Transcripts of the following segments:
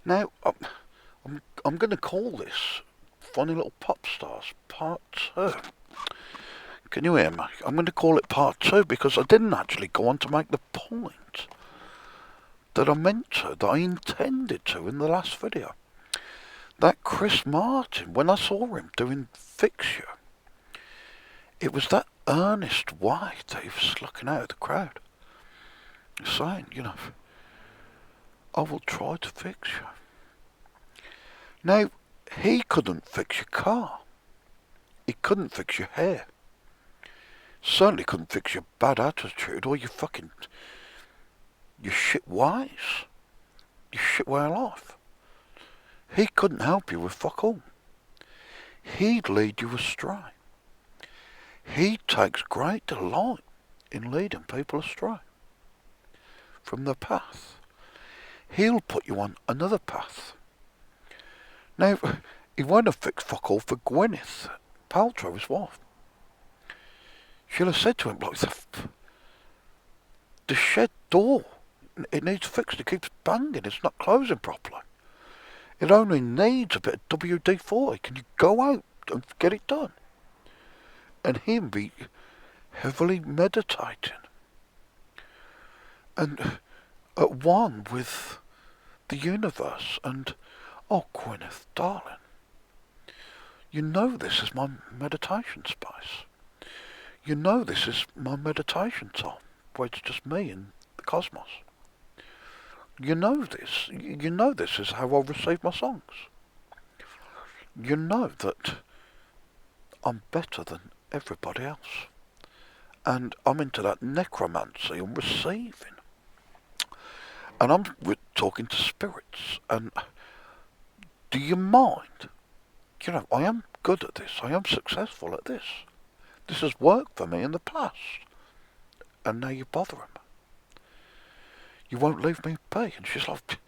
Now, I'm going to call this Funny Little Pop Stars Part 2. Can you hear me? I'm going to call it Part 2 because I didn't actually go on to make the point that I meant to, that I intended to in the last video. That Chris Martin, when I saw him doing Fix You, it was that earnest way that he was looking out at the crowd, saying, I will try to fix you. Now, he couldn't fix your car. He couldn't fix your hair. Certainly couldn't fix your bad attitude or your shit ways. Your shit way of life. He couldn't help you with fuck all. He'd lead you astray. He takes great delight in leading people astray from the path. He'll put you on another path. Now, he won't have fixed fuck all for Gwyneth Paltrow, his wife. She'll have said to him, like, the shed door, it needs fixed, it keeps banging, it's not closing properly. It only needs a bit of WD-40. Can you go out and get it done? And him be heavily meditating and at one with the universe and, oh, Gwyneth, darling, you know this is my meditation space. You know this is my meditation time, where it's just me and the cosmos. You know this. You know this is how I receive my songs. You know that I'm better than everybody else. And I'm into that necromancy and receiving. And I'm talking to spirits. And do you mind? I am good at this. I am successful at this. This has worked for me in the past. And now you're bothering me. You won't leave me be. And she's like,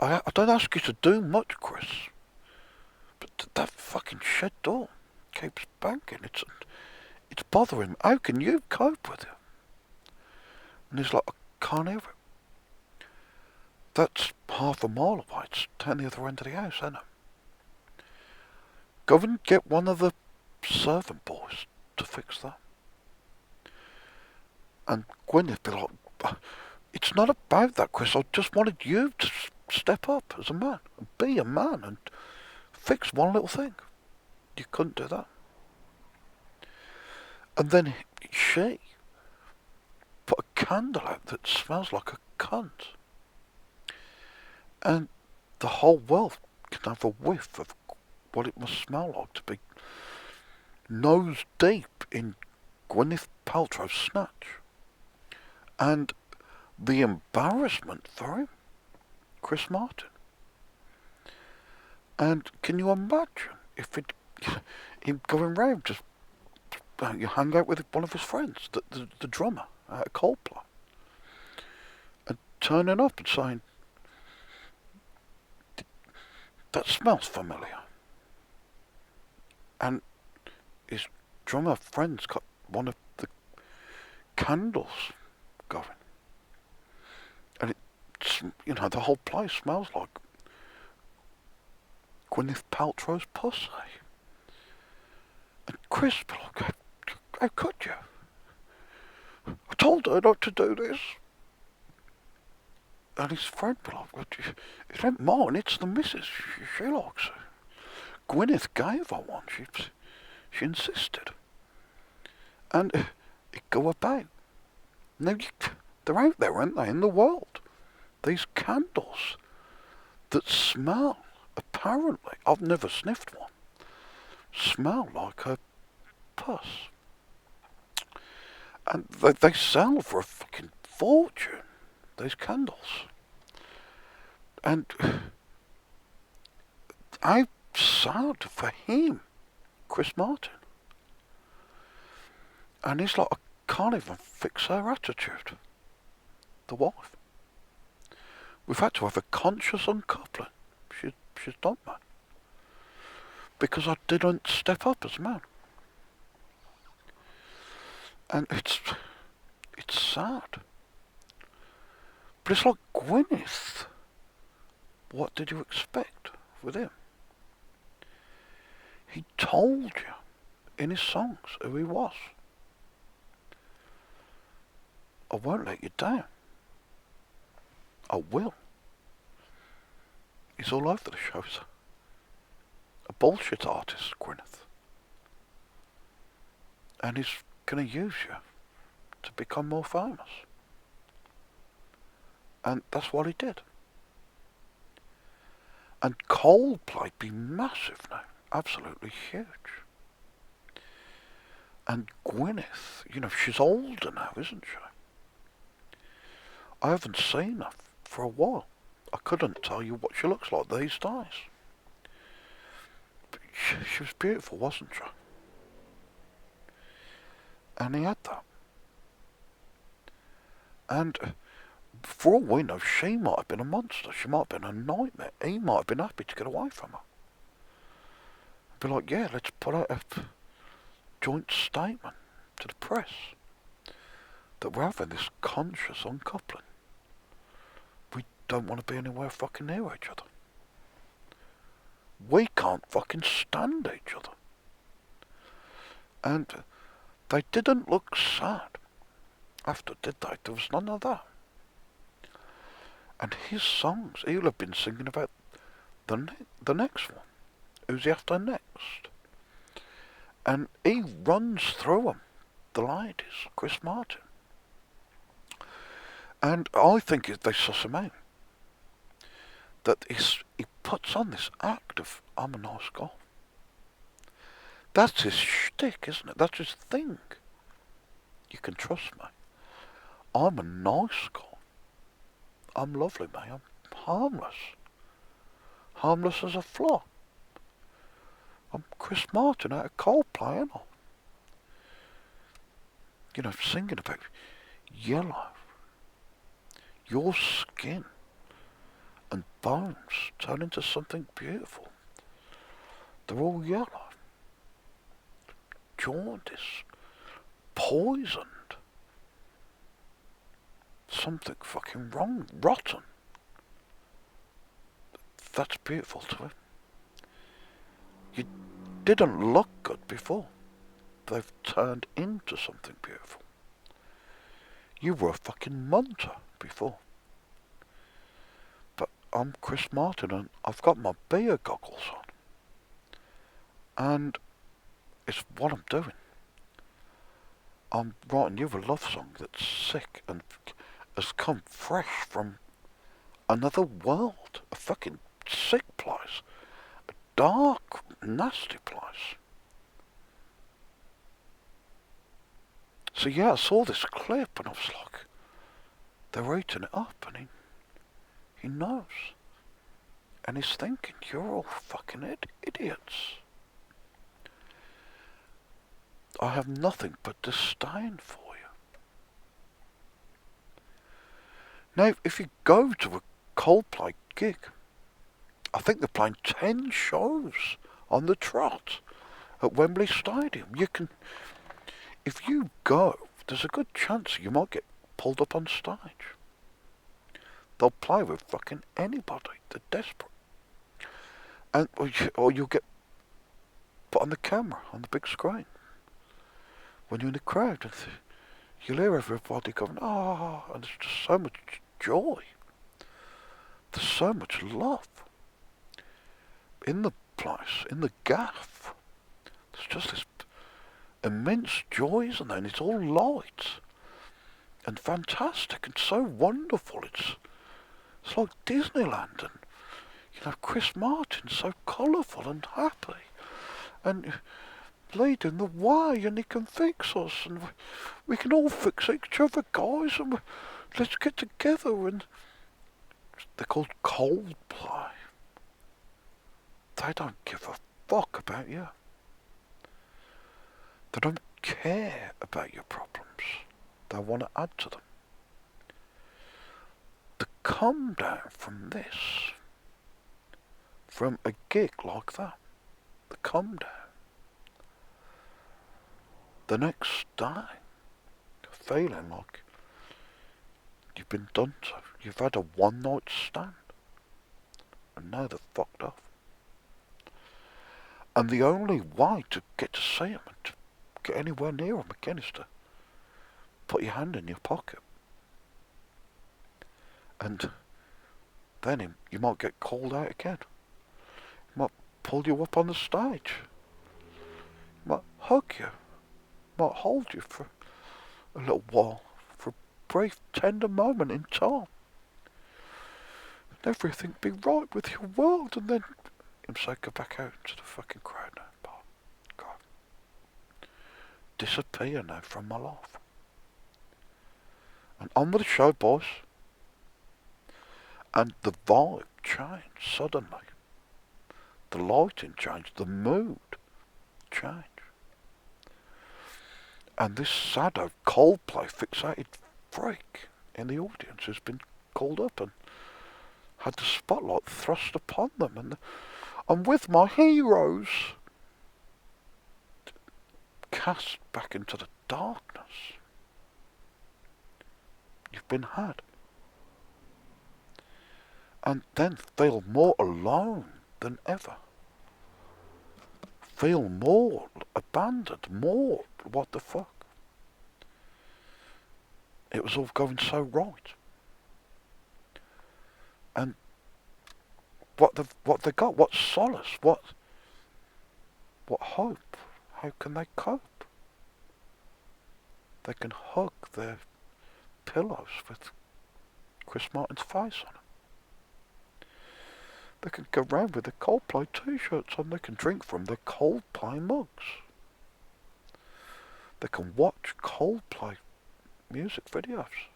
I don't ask you to do much, Chris. But that fucking shed door keeps banging. It's bothering me. How can you cope with it? And he's like, I can't hear it. That's half a mile away. It's down the other end of the house, isn't it? Go and get one of the servant boys to fix that. And Gwyneth be like, it's not about that, Chris. I just wanted you to step up as a man and be a man and fix one little thing. You couldn't do that. And then she put a candle out that smells like a cunt. And the whole world can have a whiff of what it must smell like to be nose deep in Gwyneth Paltrow's snatch. And the embarrassment for him, Chris Martin. And can you imagine if him going round just you hang out with one of his friends, the drummer at Coldplay, and turning up and saying, that smells familiar. And his drummer friend's got one of the candles going. And it's, the whole place smells like Gwyneth Paltrow's pussy. And Chris, how could you? I told her not to do this. And his friend be like, it ain't mine, it's the missus. She likes it. Gwyneth gave her one. She insisted. And it go about. Now, they're out there, aren't they, in the world? These candles that smell, apparently, I've never sniffed one, smell like a puss. And they sell for a fucking fortune, these candles. And how sad for him, Chris Martin. And he's like, I can't even fix her attitude, the wife. We've had to have a conscious uncoupling. She's done that. Because I didn't step up as a man. And it's sad. But it's like Gwyneth What did you expect with him? He told you in his songs who he was. I won't let you down. I will. He's all over the shows. A bullshit artist, Gwyneth. And he's going to use you to become more famous. And that's what he did. And Coldplay be massive now. Absolutely huge. And Gwyneth, she's older now, isn't she? I haven't seen her for a while. I couldn't tell you what she looks like these days. But she was beautiful, wasn't she? And he had that. And for all we know, she might have been a monster. She might have been a nightmare. He might have been happy to get away from her. Be like, yeah, let's put out a joint statement to the press that we're having this conscious uncoupling. We don't want to be anywhere fucking near each other. We can't fucking stand each other. And they didn't look sad after, did they? There was none of that. And his songs, he'll have been singing about the next one. Who's he after next? And he runs through them, the ladies, Chris Martin. And I think they suss him out. That he puts on this act of, I'm a nice guy. That's his shtick, isn't it? That's his thing. You can trust me. I'm a nice guy. I'm lovely, mate. I'm harmless. Harmless as a fly. I'm Chris Martin out of Coldplay, ain't I? Singing about yellow. Your skin and bones turn into something beautiful. They're all yellow. Jaundice. Poisoned. Something fucking wrong. Rotten. That's beautiful to him. You didn't look good before. They've turned into something beautiful. You were a fucking munter before. But I'm Chris Martin and I've got my beer goggles on. And it's what I'm doing. I'm writing you a love song that's sick and has come fresh from another world. A fucking sick place. A dark, nasty place. So yeah, I saw this clip and I was like, they're eating it up and he knows. And he's thinking, you're all fucking idiots. I have nothing but disdain for you. Now, if you go to a Coldplay gig, I think they're playing 10 shows on the trot at Wembley Stadium. You can, if you go, there's a good chance you might get pulled up on stage. They'll play with fucking anybody. They're desperate. And or you'll get put on the camera, on the big screen. When you're in the crowd, and you'll hear everybody going, ah, and there's just so much joy. There's so much love in the place, in the gaff. There's just this immense joy, isn't there? And it's all light and fantastic and so wonderful. It's like Disneyland, and Chris Martin's so colourful and happy, and leading the way, and he can fix us, and we can all fix each other, guys, and let's get together. And they're called Coldplay. They don't give a fuck about you. They don't care about your problems. They want to add to them. The come down from this, from a gig like that, the come down, the next day, feeling like you've been done to. You've had a one-night stand. And now they're fucked off. And the only way to get to see them and to get anywhere near them again is to put your hand in your pocket. And then you might get called out again. He might pull you up on the stage. He might hug you. He might hold you for a little while, for a brief, tender moment in time. And everything be right with your world, and then him say, go back out to the fucking crowd now, pal. Go. Disappear now from my life. And on with the show, boys. And the vibe changed suddenly. The lighting changed, the mood changed. And this Sado Coldplay fixated freak in the audience has been called up and had the spotlight thrust upon them, and I'm with my heroes cast back into the darkness. You've been had. And then feel more alone than ever. Feel more abandoned, more what the fuck. It was all going so right. And what they got, what solace, what hope, how can they cope? They can hug their pillows with Chris Martin's face on it. They can go round with their Coldplay t-shirts on, they can drink from their Coldplay mugs. They can watch Coldplay music videos.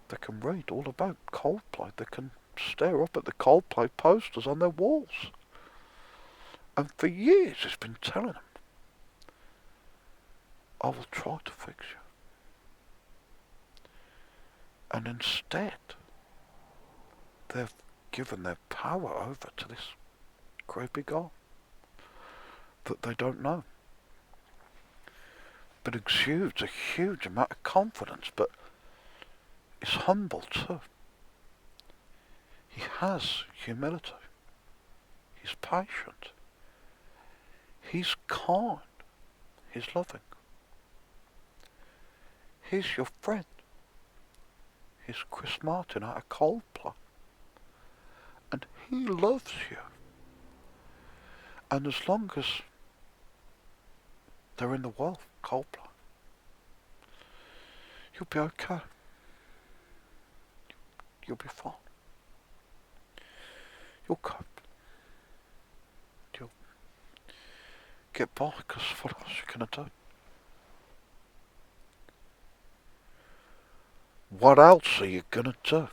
They can read all about Coldplay. They can stare up at the Coldplay posters on their walls. And for years it's been telling them, I will try to fix you. And instead, they've given their power over to this creepy guy that they don't know, but exudes a huge amount of confidence, but is humble too. He has humility. He's patient. He's kind. He's loving. He's your friend. He's Chris Martin out of Coldplay. And he loves you. And as long as they're in the world, Coldplay, you'll be okay. You'll be fine. You'll cope. You'll get by, because what else are you going to do? What else are you going to do?